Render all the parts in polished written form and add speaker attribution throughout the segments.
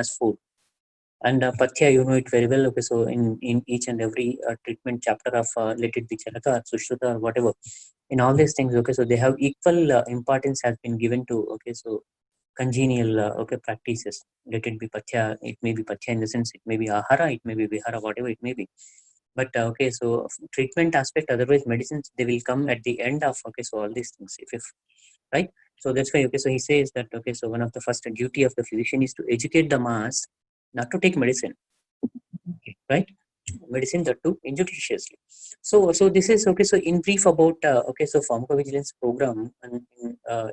Speaker 1: as food. And Pathya, you know it very well. Okay, so in each and every treatment chapter of let it be Charaka, Sushruta, or whatever, in all these things, okay, so they have equal importance has been given to, okay, so congenial, okay, practices. Let it be Pathya, it may be Pathya in the sense, it may be Ahara, it may be Vihara, whatever it may be. But okay, so treatment aspect, otherwise medicines, they will come at the end of, okay, so all these things, if right. So that's why, okay, so he says that, okay, so one of the first duty of the physician is to educate the mass not to take medicine, right? Medicine that too injudiciously. So this is, okay, so in brief about, okay, so pharmacovigilance program, and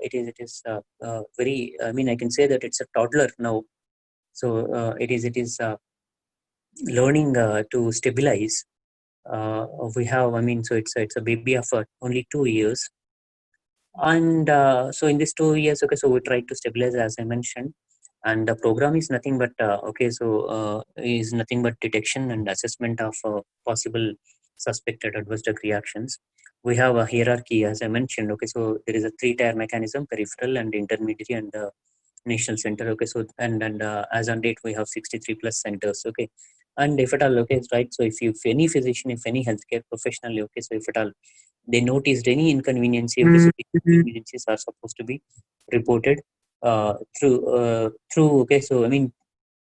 Speaker 1: it is very, I mean, I can say that it's a toddler now. So it is learning to stabilize. We have, I mean, so it's a baby of only 2 years. And so in these 2 years, okay, so we try to stabilize, as I mentioned. And the program is nothing but, okay, so is nothing but detection and assessment of possible suspected adverse drug reactions. We have a hierarchy, as I mentioned. Okay, so there is a 3-tier mechanism: peripheral and intermediary and national center. Okay, so and as on date we have 63 plus centers. Okay, and if at all, okay, right. So if any physician, if any healthcare professional, okay, so if at all they noticed any inconvenience, okay, so inconveniences are supposed to be reported through, okay, so I mean,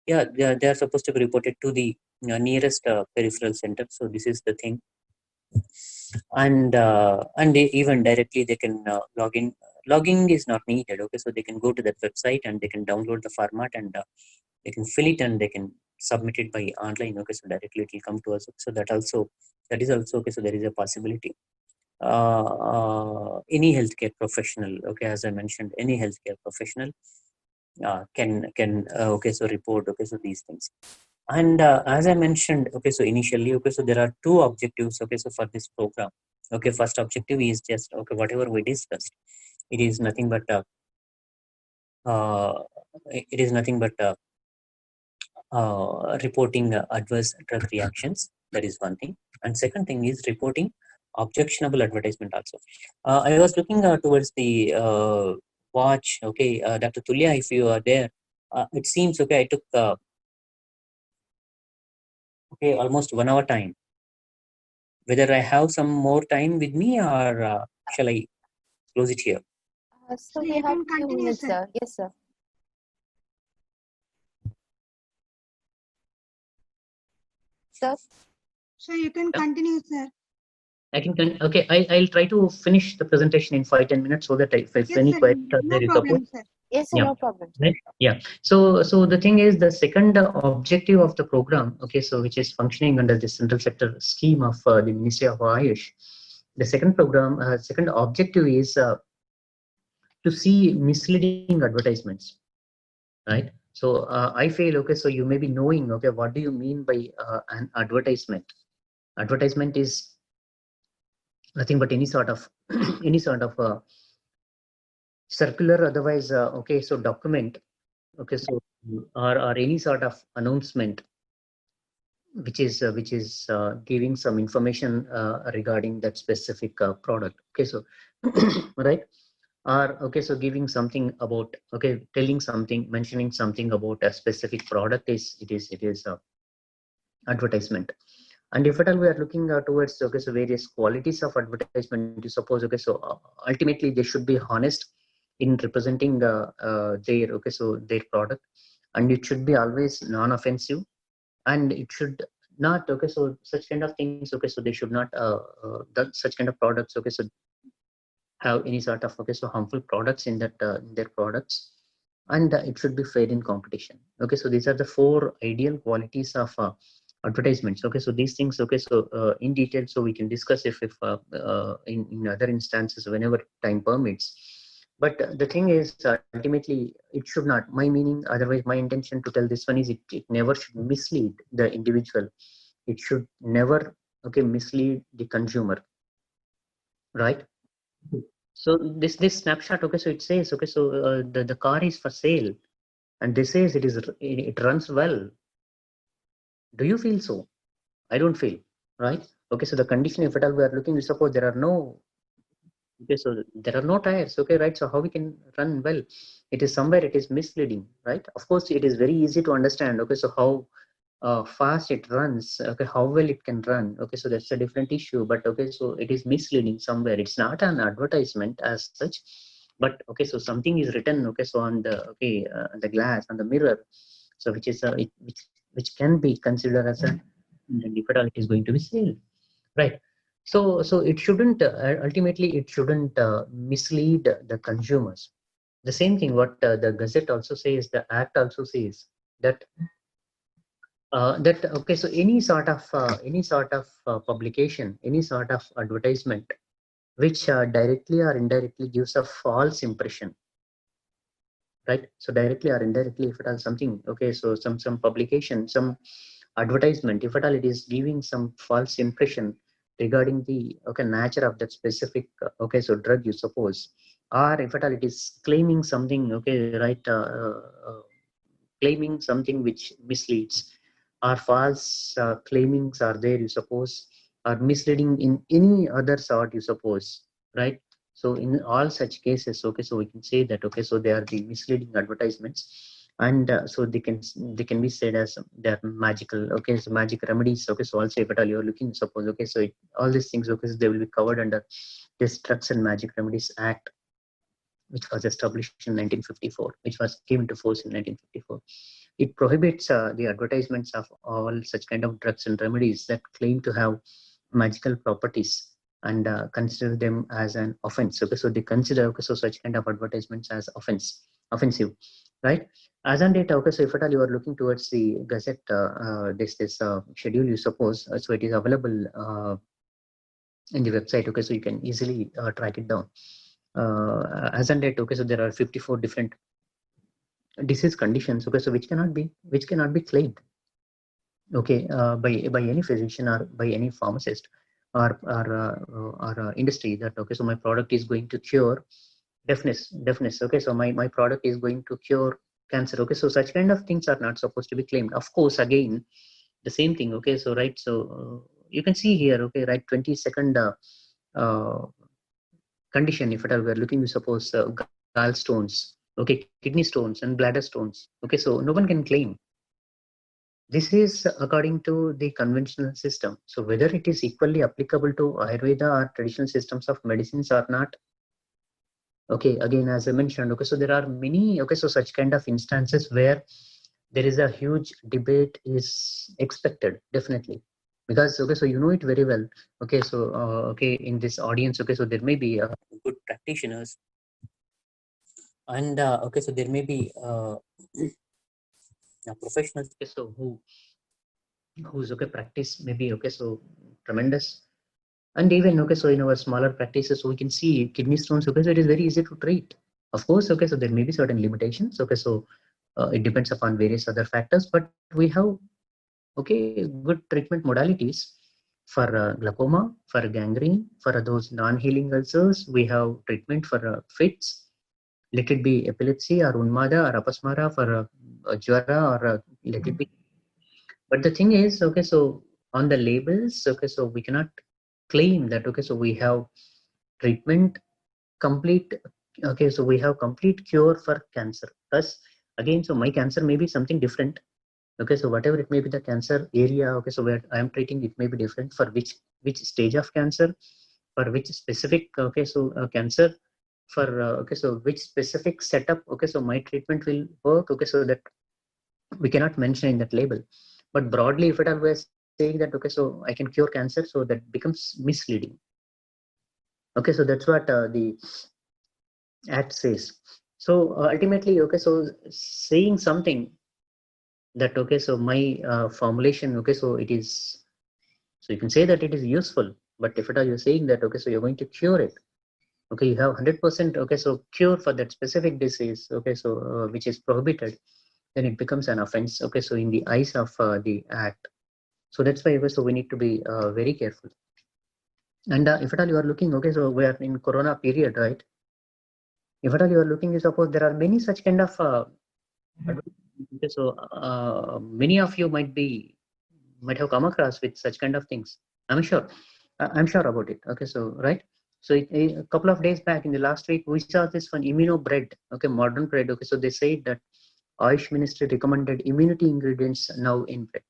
Speaker 1: yeah, they are supposed to be reported to the nearest peripheral center. So this is the thing. And they, even directly they can log in. Logging is not needed. Okay, so they can go to that website and they can download the format, and they can fill it and they can submit it by online. Okay, so directly it will come to us. So that is also, okay, so there is a possibility. Any healthcare professional, okay, as I mentioned, any healthcare professional can okay, so report, okay, so these things. And as I mentioned, okay, so initially, okay, so there are two objectives, okay, so for this program. Okay, first objective is just, okay, whatever we discussed, it is nothing but uh, it is nothing but reporting adverse drug reactions. That is one thing. And second thing is reporting objectionable advertisement also. I was looking towards the watch. Okay, Dr. Tulya, if you are there, it seems, okay, I took okay, almost 1 hour time. Whether I have some more time with me, or shall I close it here?
Speaker 2: So we have 2 minutes, sir. Yes, sir. Sir?
Speaker 3: So you can continue, sir.
Speaker 1: I can okay. I'll try to finish the presentation in 5-10 minutes, so that if
Speaker 3: Yes,
Speaker 1: any
Speaker 3: sir.
Speaker 1: question
Speaker 3: No
Speaker 1: there is,
Speaker 3: problem, sir.
Speaker 2: Yes, sir,
Speaker 1: yeah.
Speaker 2: no problem.
Speaker 1: Right? Yeah. So the thing is, the second objective of the program, okay, so which is functioning under the central sector scheme of the Ministry of Ayush. The second objective is to see misleading advertisements, right? So I feel, okay, so you may be knowing, okay, what do you mean by an advertisement? Advertisement is nothing but any sort of any sort of circular, otherwise, okay, so document, okay, so or any sort of announcement which is giving some information regarding that specific product. Okay, so right, or okay, so giving something about, okay, telling something, mentioning something about a specific product is advertisement. And if at all we are looking towards, okay, so various qualities of advertisement, you suppose, okay, so ultimately they should be honest in representing their, okay, so their product, and it should be always non-offensive, and it should not, okay, so such kind of things, okay, so they should not that such kind of products, okay, so have any sort of, okay, so harmful products in that in their products, and it should be fair in competition. Okay, so these are the 4 ideal qualities of advertisements. Okay, so these things, okay, so in detail, so we can discuss if in other instances whenever time permits. But the thing is, ultimately it should not, my meaning, otherwise my intention to tell this one is, it never should mislead the individual. It should never, okay, mislead the consumer, right? So this snapshot, okay, so it says, okay, so the car is for sale, and this says it runs well. Do you feel so? I don't feel, right? Okay, so the condition, if at all we are looking, suppose there are no Okay, so there are no tires. Okay, right. So how we can run well? It is somewhere it is misleading, right? Of course, it is very easy to understand. Okay, so how fast it runs, okay, how well it can run, okay, so that's a different issue. But okay, so it is misleading somewhere. It's not an advertisement as such, but okay, so something is written, okay, so on the the glass, on the mirror, so which is which can be considered as a, and if at all it is going to be sold, right? So it shouldn't ultimately it shouldn't mislead the consumers. The same thing what the Gazette also says, the Act also says that that okay, so any sort of publication, any sort of advertisement which directly or indirectly gives a false impression, right? So directly or indirectly, if it has something, okay, so some publication, some advertisement, if at all it is giving some false impression regarding the okay nature of that specific okay, so drug, you suppose, or if at all it is claiming something, okay, right, claiming something which misleads, or false claimings are there, you suppose, or misleading in any other sort, you suppose, right? So in all such cases, okay, so we can say that okay, so they are the misleading advertisements, and so they can be said as they're magical, okay, so magic remedies, okay, so also if at all you're looking, suppose, okay, so all these things, okay, so they will be covered under this Drugs and Magic Remedies Act, which was established in 1954, which was came into force in 1954. It prohibits the advertisements of all such kind of drugs and remedies that claim to have magical properties, and consider them as an offense. Okay, so they consider, okay, so such kind of advertisements as offensive, right? As on date, okay, so if at all you are looking towards the Gazette, this schedule, you suppose, so it is available in the website. Okay, so you can easily track it down. As on date, okay, so there are 54 different disease conditions, okay, so which cannot be claimed, okay, by any physician or by any pharmacist or industry, that okay, so my product is going to cure deafness, okay, so my product is going to cure cancer, okay, so such kind of things are not supposed to be claimed. Of course, again, the same thing, okay, so right, so you can see here, okay, right, 22nd uh, condition, if at all we're looking, suppose gallstones, okay, kidney stones and bladder stones, okay, so no one can claim. This is according to the conventional system. So whether it is equally applicable to Ayurveda or traditional systems of medicines or not, okay, again, as I mentioned, okay, so there are many, okay, so such kind of instances where there is a huge debate is expected, definitely. Because, okay, so you know it very well. Okay, so, okay, in this audience, okay, so there may be good practitioners, and okay, so there may be professionals, okay, so whose okay practice maybe okay, so tremendous. And even okay, so in our smaller practices, so we can see kidney stones, okay, so it is very easy to treat. Of course, okay, so there may be certain limitations, okay, so it depends upon various other factors, but we have okay good treatment modalities for glaucoma, for gangrene, for those non-healing ulcers. We have treatment for fits, let it be epilepsy or unmada or apasmara, for jwara, or let it be. But the thing is, okay, so on the labels, okay, so we cannot claim that, okay, so we have treatment complete, okay, so we have complete cure for cancer. Thus, again, so my cancer may be something different. Okay, so whatever it may be the cancer area, okay, so where I am treating, it may be different for which stage of cancer, for which specific, okay, so cancer, for okay, so which specific setup, okay, so my treatment will work, okay, so that we cannot mention in that label. But broadly, if at all we're saying that okay, so I can cure cancer, so that becomes misleading. Okay, so that's what the act says. So ultimately, okay, so saying something that okay, so my formulation, okay, so it is, so you can say that it is useful, but if at all you're saying that okay, so you're going to cure it, okay, you have 100% okay, so cure for that specific disease, okay, so which is prohibited, then it becomes an offense, okay, so in the eyes of the act. So that's why so we need to be very careful. And if at all you are looking, okay, so we are in Corona period, right? If at all you are looking, you suppose there are many such kind of okay, so many of you might have come across with such kind of things. I'm sure. I'm sure about it. Okay, so right. So a couple of days back in the last week, we saw this one immuno bread, okay, modern bread. Okay, so they said that Ayush Ministry recommended immunity ingredients now in bread.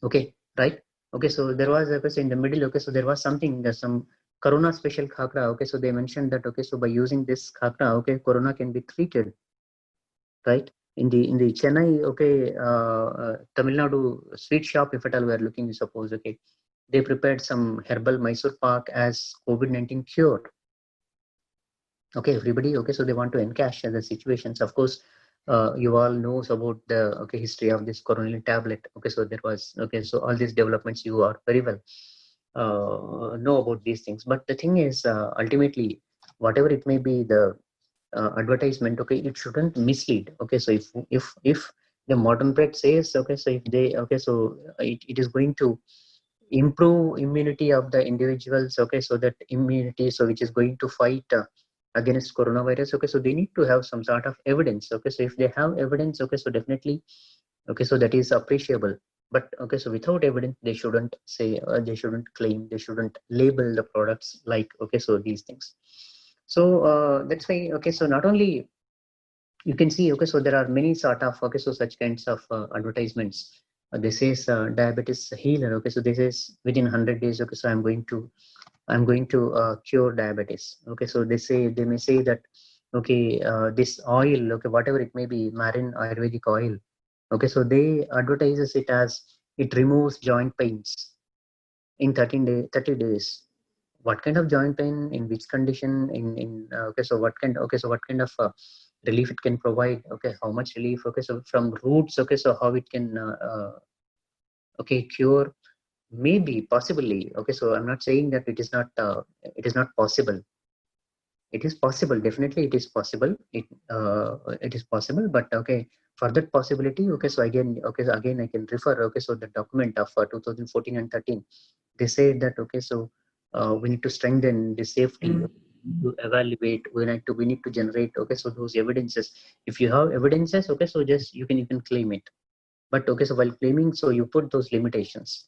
Speaker 1: Okay, right? Okay, so there was, okay, so in the middle, okay, so there was something, some Corona special khakra. Okay, so they mentioned that, okay, so by using this khakra, okay, Corona can be treated, right? In the Chennai, okay, Tamil Nadu sweet shop, if at all we are looking, suppose, okay, they prepared some herbal Mysore pak as COVID-19 cure. Okay, everybody, okay, so they want to encash the situations. Of course, you all knows about the, okay, history of this coronary tablet. Okay, so there was, okay, so all these developments you are very well know about these things. But the thing is, ultimately, whatever it may be, the advertisement, okay, it shouldn't mislead. Okay, so if the modern bread says, okay, so if they, okay, so it is going to improve immunity of the individuals, okay, so that immunity, so which is going to fight against coronavirus, okay, so they need to have some sort of evidence. Okay, so if they have evidence, okay, so definitely, okay, so that is appreciable. But okay, so without evidence, they shouldn't say, they shouldn't claim, they shouldn't label the products like, okay, so these things. So that's why, okay, so not only you can see, okay, so there are many sort of, okay, so such kinds of advertisements. This is diabetes healer. Okay, so this is within 100 days. Okay, so I'm going to cure diabetes. Okay, so they may say that, okay, this oil, okay, whatever it may be, marine Ayurvedic oil. Okay, so they advertises it as it removes joint pains in 30 days. What kind of joint pain, in which condition, in okay, so what kind, okay, so what kind of relief it can provide, okay, how much relief, okay, so from roots, okay, so how it can okay, cure, maybe, possibly, okay, so I'm not saying that it is not possible. It is possible, definitely it is possible, it is possible. But okay, for that possibility, okay, so again, okay, so again I can refer, okay, so the document of 2014 and 13, they say that, okay, so we need to strengthen the safety, to evaluate, we need to generate, okay, so those evidences. If you have evidences, okay, so just you can claim it. But okay, so while claiming, so you put those limitations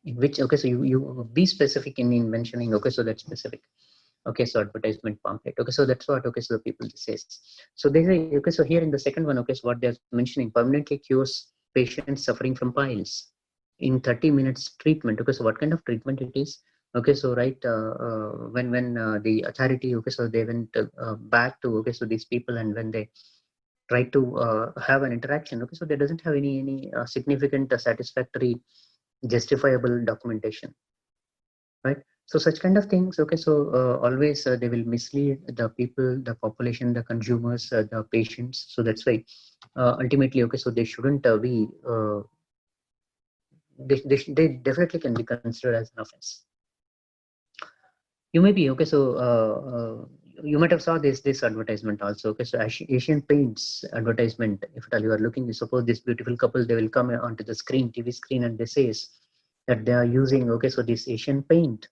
Speaker 1: in which, okay, so you be specific in mentioning, okay, so that's specific. Okay, so advertisement pamphlet. Okay, so that's what, okay, so the people says. So they say, okay, so here in the second one, okay, so what they're mentioning, permanently cures patients suffering from piles in 30 minutes treatment. Okay, so what kind of treatment it is? Okay, so right, when the authority, okay, so they went back to, okay, so these people, and when they try to have an interaction, okay, so there doesn't have any significant satisfactory justifiable documentation, right? So such kind of things, okay, so always they will mislead the people, the population, the consumers, the patients. So that's why ultimately, okay, so they shouldn't be they definitely can be considered as an offense. You may be, okay, so you might have saw this advertisement also. Okay, so Asian Paints advertisement, if at all you are looking, suppose this beautiful couple, they will come onto the screen, TV screen, and they says that they are using, okay, so this Asian Paint,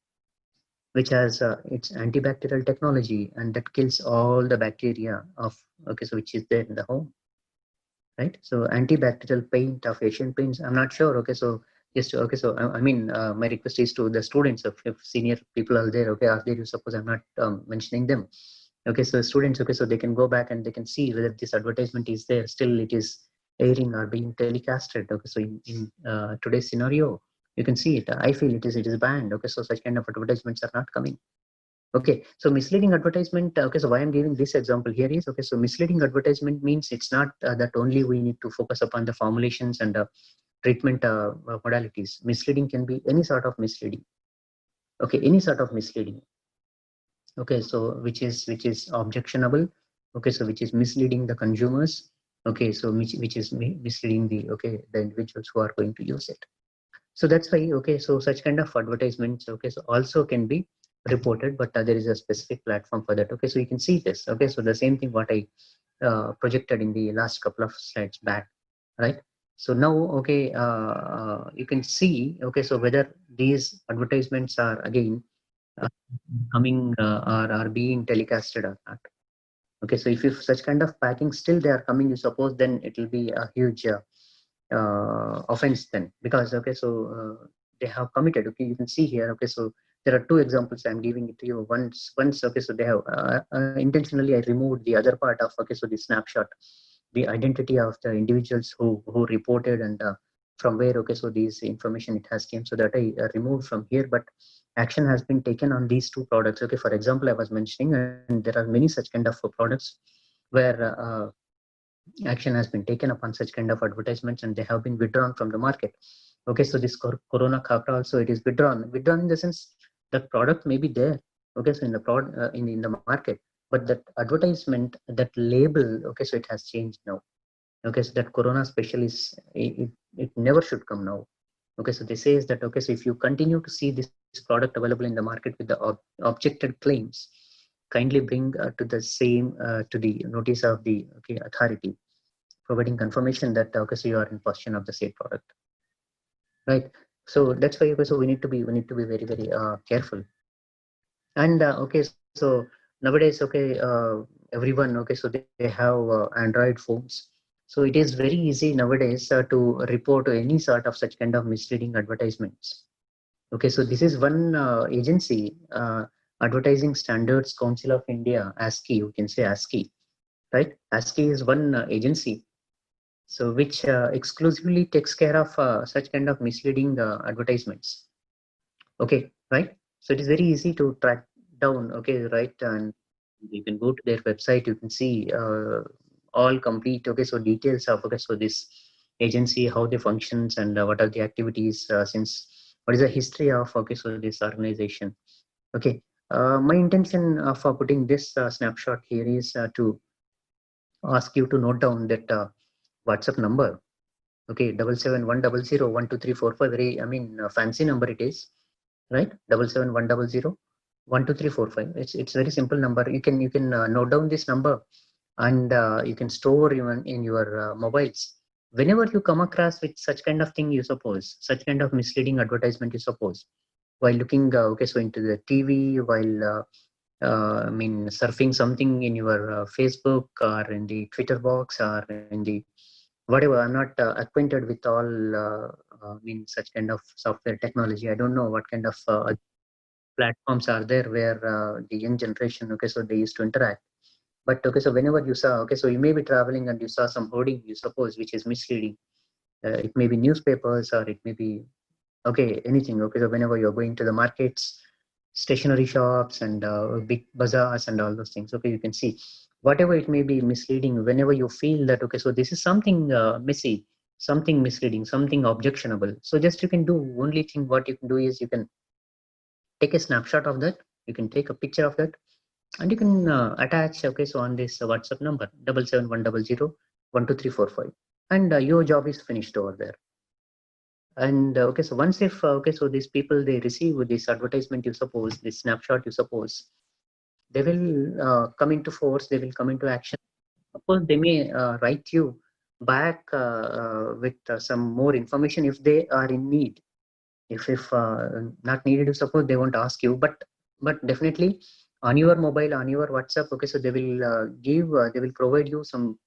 Speaker 1: which has its antibacterial technology, and that kills all the bacteria of, okay, so which is there in the home, right? So antibacterial paint of Asian Paints, I'm not sure. Okay, so just, okay, so I mean, my request is to the students, if senior people are there, okay, are there, you suppose I'm not mentioning them. Okay, so students, okay, so they can go back and they can see whether this advertisement is there, still it is airing or being telecasted. Okay, so in today's scenario, you can see it. I feel it is banned. Okay, so such kind of advertisements are not coming. Okay, so misleading advertisement. Okay, so why I'm giving this example here is, okay, so misleading advertisement means it's not that only we need to focus upon the formulations and treatment modalities. Misleading can be any sort of misleading. Okay, any sort of misleading. Okay, so which is objectionable. Okay, so which is misleading the consumers. Okay, so which is misleading the, okay, the individuals who are going to use it. So that's why, okay, so such kind of advertisements, okay, so also can be reported, but there is a specific platform for that. Okay, so you can see this. Okay, so the same thing what I projected in the last couple of slides back, right? So now, okay, you can see, okay, so whether these advertisements are again uh, coming or are being telecasted or not. Okay, so if such kind of packing still they are coming, you suppose, then it will be a huge offense then, because, okay, so they have committed. Okay, you can see here. Okay, so there are two examples I'm giving it to you. Once, okay, so they have intentionally I removed the other part of, okay, so the snapshot, the identity of the individuals who reported and from where, okay, so these information it has came, so that I removed from here, but action has been taken on these two products. Okay, for example, I was mentioning, and there are many such kind of products where action has been taken upon such kind of advertisements and they have been withdrawn from the market. Okay, so this Corona Khapra also, it is withdrawn in the sense that product may be there, okay, so in the product in the market, but that advertisement, that label, okay, so it has changed now. Okay, so that Corona special is it never should come now. Okay, so they say is that, okay, so if you continue to see this product available in the market with the objected claims, kindly bring to the same to the notice of the, okay, authority, providing confirmation that, okay, so you are in possession of the said product, right? So that's why, okay, so we need to be very careful. And okay, so nowadays, okay, everyone, okay, so they have Android phones, so it is very easy nowadays to report any sort of such kind of misleading advertisements. Okay, so this is one agency, Advertising Standards Council of India, ASCI, you can say ASCI, right? ASCI is one agency, so which exclusively takes care of such kind of misleading advertisements. Okay, right? So it is very easy to track down, okay, right? And you can go to their website, you can see all complete, okay, so details of, okay, so this agency, how they functions and what are the activities since, what is the history of, okay, so this organization. Okay, my intention for putting this snapshot here is to ask you to note down that WhatsApp number. Okay, 7710012345. Very, I mean, fancy number it is, right? 7710012345. It's very simple number. You can note down this number and you can store even in your mobiles. Whenever you come across with such kind of thing, you suppose such kind of misleading advertisement, you suppose while looking, okay, so into the TV, while I mean, surfing something in your Facebook or in the Twitter box or in the whatever. I'm not acquainted with all I mean such kind of software technology. I don't know what kind of platforms are there where the young generation, okay, so they used to interact. But okay, so whenever you saw, okay, so you may be traveling and you saw some hoarding, you suppose, which is misleading. It may be newspapers or it may be, okay, anything. Okay, so whenever you're going to the markets, stationery shops and big bazaars and all those things, okay, you can see whatever it may be misleading. Whenever you feel that, okay, so this is something messy, something misleading, something objectionable, so just you can do only thing, what you can do is you can take a snapshot of that, you can take a picture of that, and you can attach, okay, so on this WhatsApp number 7710012345, and your job is finished over there. And okay, so once if okay, so these people, they receive this advertisement, you suppose, this snapshot, you suppose, they will come into force, they will come into action. Of course, they may write you back with some more information if they are in need. If not needed, you suppose, they won't ask you, but definitely on your mobile, on your WhatsApp, okay, so they will they will provide you some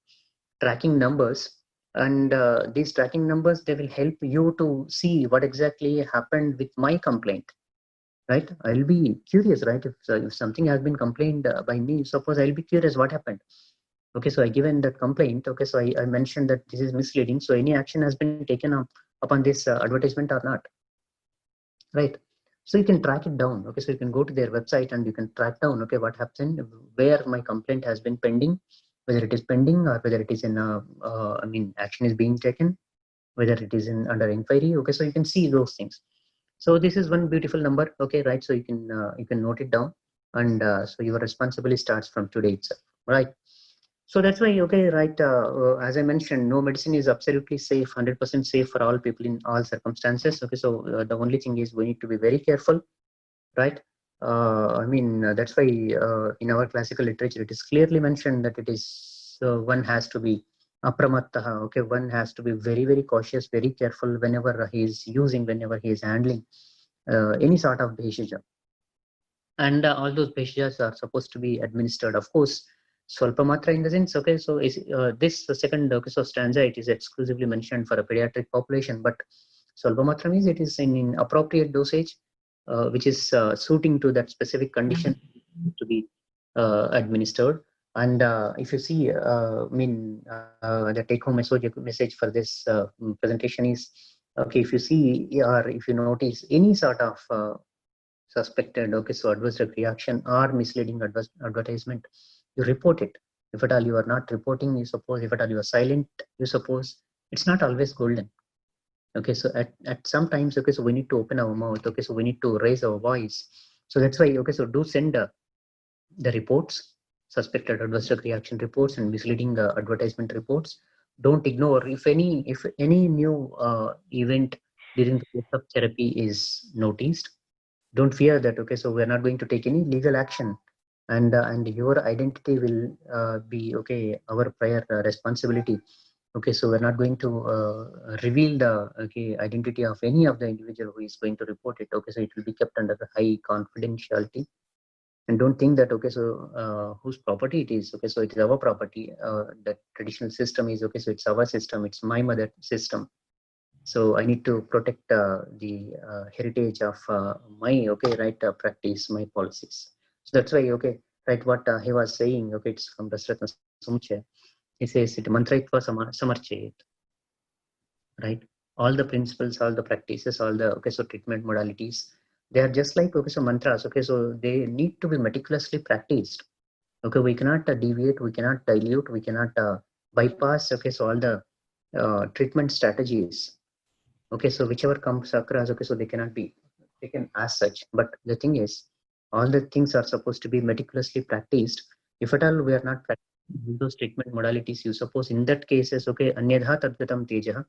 Speaker 1: tracking numbers, and these tracking numbers, they will help you to see what exactly happened with my complaint, right? I'll be curious, right? If something has been complained by me, suppose, I'll be curious what happened. Okay, so I given that complaint, okay, so I mentioned that this is misleading, so any action has been taken up upon this advertisement or not, right? So you can track it down. Okay, so you can go to their website and you can track down, okay, what happened, where my complaint has been pending, whether it is pending or whether it is in I mean, action is being taken, whether it is in under inquiry. Okay, so you can see those things. So this is one beautiful number. Okay, right? So you can note it down, and so your responsibility starts from today itself, right? So that's why, okay, right, as I mentioned, no medicine is absolutely safe, 100% safe for all people in all circumstances. Okay, so the only thing is we need to be very careful, right? I mean, that's why in our classical literature, it is clearly mentioned that it is, one has to be apramattaha, okay, one has to be very cautious, very careful whenever he is using, whenever he is handling any sort of bheshaj. And all those bheshjas are supposed to be administered, of course, Swalpamatra in the sense, okay, so is this second, okay, so stanza, it is exclusively mentioned for a pediatric population, but Swalpamatra means it is in appropriate dosage, which is suiting to that specific condition to be administered. And if you see, the take-home message for this presentation is, okay, if you see or if you notice any sort of suspected, okay, so adverse drug reaction or misleading advertisement, you report it. If at all you are not reporting, you suppose, if at all you are silent, you suppose, it's not always golden. Okay, so at sometimes, okay, so we need to open our mouth, okay, so we need to raise our voice. So that's why, okay, so do send the reports, suspected adverse drug reaction reports and misleading advertisement reports. Don't ignore if any new event during the course of therapy is noticed. Don't fear that, okay, so we're not going to take any legal action, and your identity will be, okay, our prior responsibility. Okay, so we're not going to reveal the, okay, identity of any of the individual who is going to report it. Okay, so it will be kept under the high confidentiality. And don't think that, okay, so whose property it is. Okay, so it is our property. The traditional system is, okay, so it's our system, it's my mother system. So I need to protect the heritage of my, okay, right, practice, my policies. So that's why, okay, right, what he was saying, okay, it's from Dasratna Sumuche. He says it mantraitva samarchayet, right? All the principles, all the practices, all the, okay, so treatment modalities, they are just like, okay, so mantras. Okay, so they need to be meticulously practiced. Okay, we cannot deviate, we cannot dilute, we cannot bypass, okay, so all the treatment strategies. Okay, so whichever comes across, okay, so they cannot be taken as such. But the thing is, all the things are supposed to be meticulously practiced. If at all we are not practicing those treatment modalities, you suppose in that cases, okay, anyadha tadgatam tejaha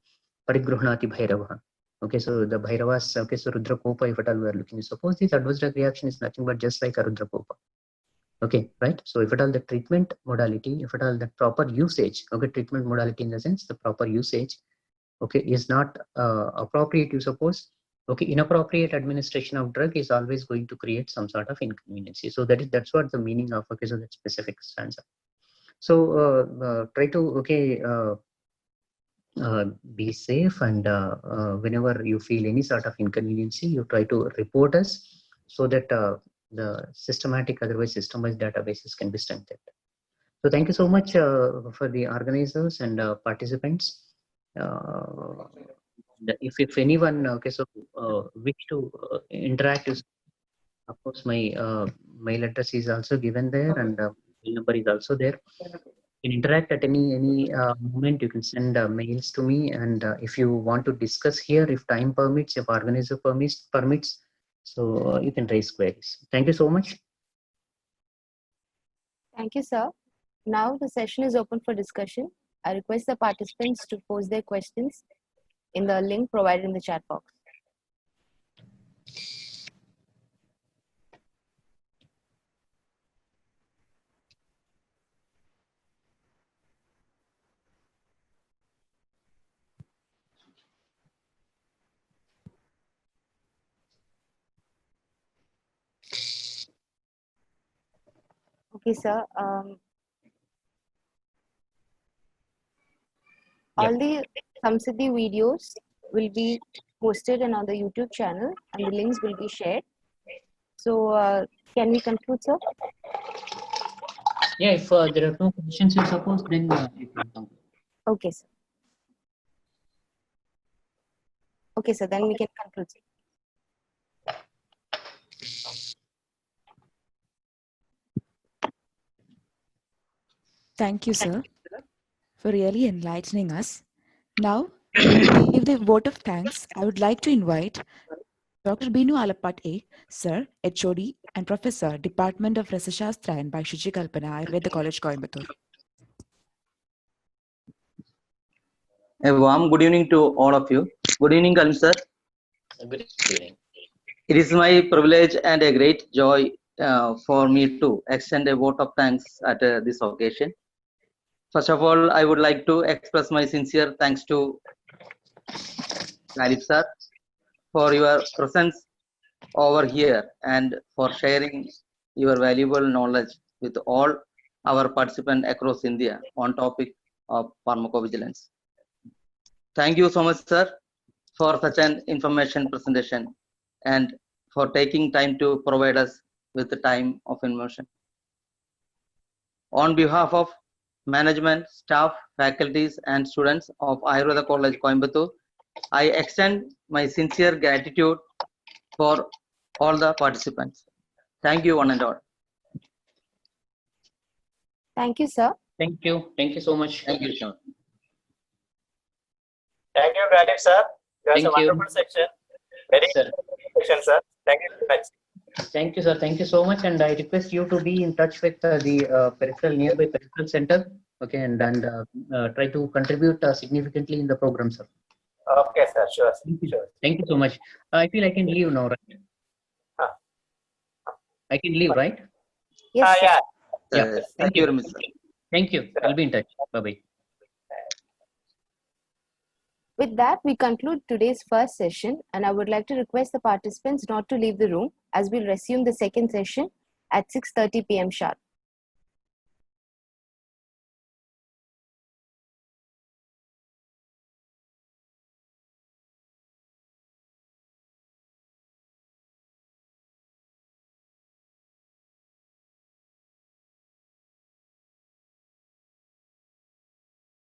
Speaker 1: parigruhnati bhairavaha. Okay, so the bhairavas, okay, so Rudra Kopa, if at all we are looking, suppose this adverse drug reaction is nothing but just like a Rudra Kopa. Okay, right? So if at all the treatment modality, if at all the proper usage, okay, treatment modality in the sense the proper usage, okay, is not appropriate, you suppose, okay, inappropriate administration of drug is always going to create some sort of inconvenience. So that's what the meaning of, okay, so that specific stanza. So try to, okay, be safe, and whenever you feel any sort of inconvenience, you try to report us so that the systematic, otherwise systemized databases can be strengthened. So thank you so much for the organizers and participants. If anyone, okay, so wish to interact, of course my mail address is also given there, and mail number is also there. You can interact at any moment. You can send mails to me, and if you want to discuss here, if time permits, if organizer permits, so you can raise queries. Thank you so much.
Speaker 2: Thank you, sir. Now the session is open for discussion. I request the participants to pose their questions in the link provided in the chat box. Okay, sir. All the Samsiddhi videos will be posted on the YouTube channel, and the links will be shared. So can we conclude, sir?
Speaker 1: Yeah, if there are no questions, you suppose, then you can conclude.
Speaker 2: Okay, sir. Okay, sir. Then we can conclude.
Speaker 4: Thank you, sir, for really enlightening us. Now, to give the vote of thanks, I would like to invite Dr. Binu Alapat, Sir, HOD, and Professor, Department of Rasashastra and Bhaishuji Kalpana, Ayurveda College, Coimbatore.
Speaker 5: A warm good evening to all of you. Good evening, Kalim sir.
Speaker 1: Good evening.
Speaker 5: It is my privilege and a great joy for me to extend a vote of thanks at this occasion. First of all, I would like to express my sincere thanks to Kalim sir for your presence over here and for sharing your valuable knowledge with all our participants across India on topic of pharmacovigilance. Thank you so much, sir, for such an information presentation. And for taking time to provide us with the time of immersion. On behalf of management, staff, faculties, and students of Ayurveda College, Coimbatore, I extend my sincere gratitude for all the participants. Thank you, one and all.
Speaker 2: Thank you, sir.
Speaker 1: Thank you. Thank you so much.
Speaker 5: Thank you, Sean.
Speaker 6: Thank you, Rajiv sir. That's a
Speaker 1: Thank you.
Speaker 6: wonderful section. Very
Speaker 1: Sir.
Speaker 6: good section, sir. Thank you very much.
Speaker 1: Thank you, sir. Thank you so much. And I request you to be in touch with the nearby peripheral center. Okay, and try to contribute significantly in the program, sir.
Speaker 6: Okay, sir. Sure.
Speaker 1: Thank you.
Speaker 6: Sure.
Speaker 1: Thank you so much. I feel I can leave now, right?
Speaker 6: Huh.
Speaker 1: I can leave, right?
Speaker 2: Yes, sir.
Speaker 6: Yeah.
Speaker 1: Yeah.
Speaker 5: Thank you very much, sir.
Speaker 1: Thank you. I'll be in touch. Bye-bye.
Speaker 2: With that, we conclude today's first session, and I would like to request the participants not to leave the room as we'll resume the second session at 6:30 p.m. sharp.